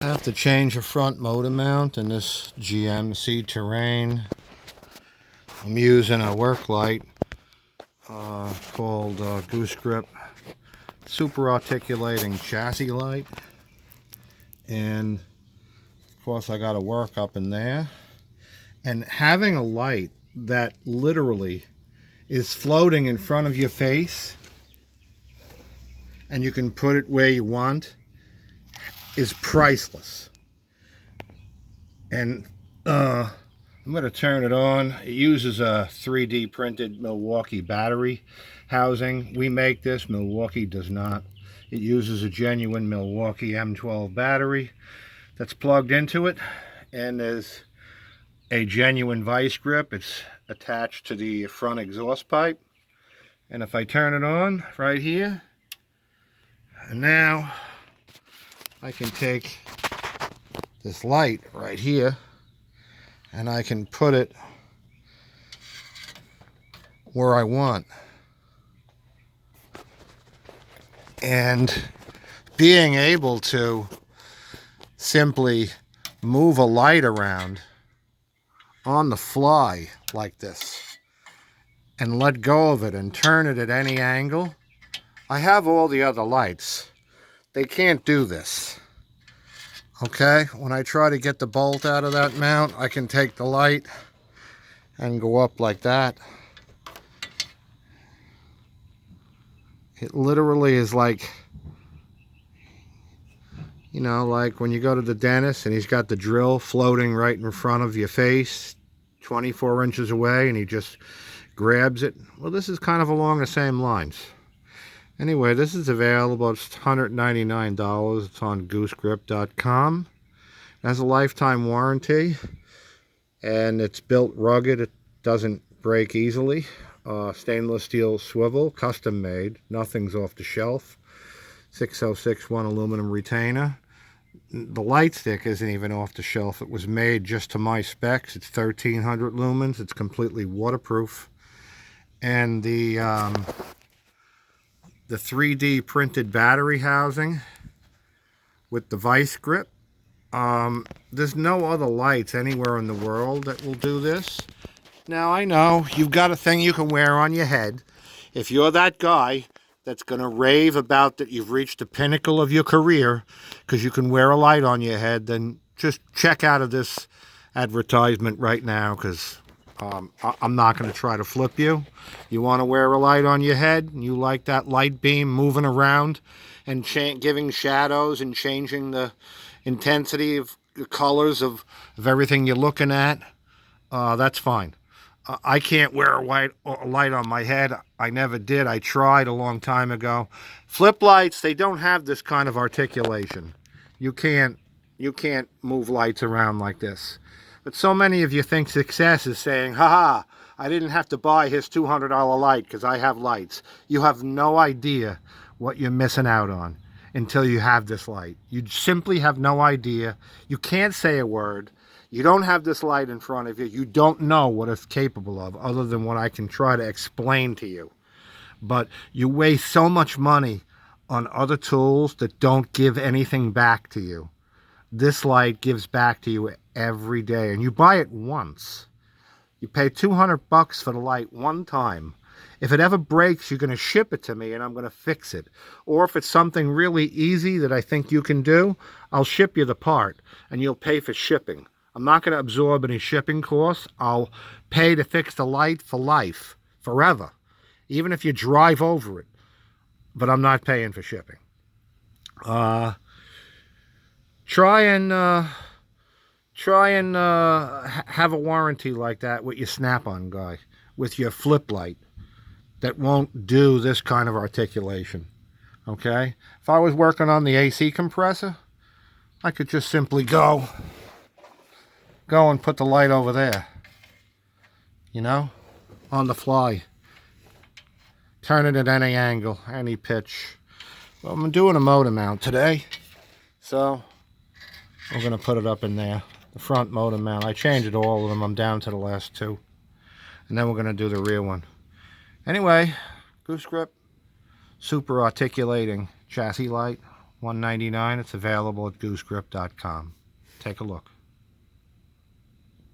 I have to change a front motor mount in this GMC Terrain. I'm using a work light called Goose-Grip super articulating chassis light, and of course I got to work up in there. And having a light that literally is floating in front of your face and you can put it where you want is priceless. And I'm going to turn it on. It uses a 3D printed Milwaukee battery housing. We make this, Milwaukee does not. It uses a genuine Milwaukee M12 battery that's plugged into it, and there's a genuine vice grip. It's attached to the front exhaust pipe. And if I turn it on right here, and now I can take this light right here and I can put it where I want. And being able to simply move a light around on the fly like this and let go of it and turn it at any angle. I have all the other lights. They can't do this. Okay, when I try to get the bolt out of that mount, I can take the light and go up like that. It literally is like, you know, like when you go to the dentist and he's got the drill floating right in front of your face, 24 inches away, and he just grabs it. Well, this is kind of along the same lines. Anyway, this is available. It's $199. It's on goosegrip.com. It has a lifetime warranty, and it's built rugged. It doesn't break easily. Stainless steel swivel, custom made. Nothing's off the shelf. 6061 aluminum retainer. The light stick isn't even off the shelf. It was made just to my specs. It's 1300 lumens. It's completely waterproof. And the 3D printed battery housing with the vice grip. There's no other lights anywhere in the world that will do this. Now, I know you've got a thing you can wear on your head. If you're that guy that's going to rave about that you've reached the pinnacle of your career because you can wear a light on your head, then just check out of this advertisement right now, because I'm not going to try to flip you. You want to wear a light on your head, and you like that light beam moving around and giving shadows and changing the intensity of the colors of everything you're looking at, that's fine. I can't wear a light on my head. I never did. I tried a long time ago. Flip lights, they don't have this kind of articulation. You can't move lights around like this. But so many of you think success is saying, haha, I didn't have to buy his $200 light because I have lights. You have no idea what you're missing out on until you have this light. You simply have no idea. You can't say a word. You don't have this light in front of you. You don't know what it's capable of other than what I can try to explain to you. But you waste so much money on other tools that don't give anything back to you. This light gives back to you every day, and you buy it once. You pay $200 for the light one time. If it ever breaks, you're going to ship it to me and I'm going to fix it. Or if it's something really easy that I think you can do, I'll ship you the part and you'll pay for shipping. I'm not going to absorb any shipping costs. I'll pay to fix the light for life, forever, even if you drive over it. But I'm not paying for shipping. Try and have a warranty like that with your Snap-on guy, with your flip light that won't do this kind of articulation. Okay? If I was working on the AC compressor, I could just simply go and put the light over there, you know, on the fly. Turn it at any angle, any pitch. Well, I'm doing a motor mount today, so we're going to put it up in there. The front motor mount. I changed all of them. I'm down to the last two. And then we're going to do the rear one. Anyway, Goose-Grip, super articulating chassis light $1.99. It's available at goosegrip.com. Take a look.